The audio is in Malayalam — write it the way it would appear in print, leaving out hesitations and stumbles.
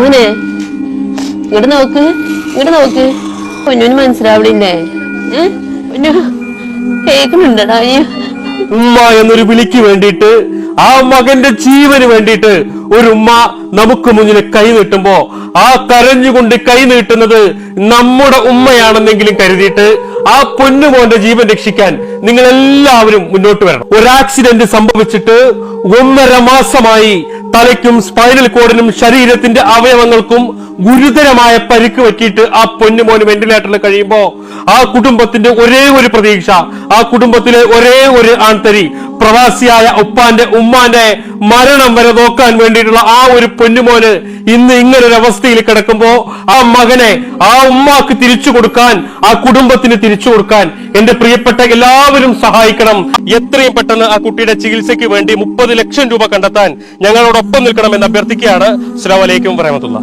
ഓനെ ഇങ്ങോട്ട് നോക്ക്, ഇങ്ങോട്ട് നോക്ക്. പൊന്നൂന് മനസ്സിലാവണില്ലേ? പൊന്നു കേൾക്കുന്നുണ്ടടാ? ഉമ്മ എന്നൊരു വിളിക്ക് വേണ്ടിയിട്ട്, ആ മകന്റെ ജീവന് വേണ്ടിയിട്ട് ഒരു ഉമ്മ നമുക്ക് മുന്നിൽ കൈ നീട്ടുമ്പോ ആ കരഞ്ഞുകൊണ്ട് കൈ നീട്ടുന്നത് നമ്മുടെ ഉമ്മയാണെന്നെങ്കിലും കരുതിയിട്ട് ആ പൊന്നുമോന്റെ ജീവൻ രക്ഷിക്കാൻ നിങ്ങൾ എല്ലാവരും മുന്നോട്ട് വരണം. ഒരു ആക്സിഡന്റ് സംഭവിച്ചിട്ട് 1.5 മാസമായി തലയ്ക്കും സ്പൈനൽ കോഡിനും ശരീരത്തിന്റെ അവയവങ്ങൾക്കും ഗുരുതരമായ പരിക്ക് പറ്റിയിട്ട് ആ പൊന്നുമോന് വെന്റിലേറ്ററിൽ കഴിയുമ്പോ ആ കുടുംബത്തിന്റെ ഒരേ ഒരു പ്രതീക്ഷ, ആ കുടുംബത്തിലെ ഒരേ ഒരു ആൺതരി പ്രവാസിയായ ഉപ്പാന്റെ ഉമ്മാന്റെ മരണം വരെ നോക്കാൻ വേണ്ടിയിട്ടുള്ള ആ ഒരു പൊന്നുമോന് ഇന്ന് ഇങ്ങനൊരു അവസ്ഥയിൽ കിടക്കുമ്പോ ആ മകനെ ആ ഉമ്മാക്ക് തിരിച്ചു കൊടുക്കാൻ, ആ കുടുംബത്തിന് തിരിച്ചു കൊടുക്കാൻ എന്റെ പ്രിയപ്പെട്ട എല്ലാവരും സഹായിക്കണം. എത്രയും പെട്ടെന്ന് ആ കുട്ടിയുടെ ചികിത്സയ്ക്ക് വേണ്ടി 30 ലക്ഷം രൂപ കണ്ടെത്താൻ ഞങ്ങളോടൊപ്പം നിൽക്കണമെന്ന് അഭ്യർത്ഥിക്കുകയാണ്. അസ്സലാമു അലൈക്കും വറഹ്മത്തുള്ളാഹി.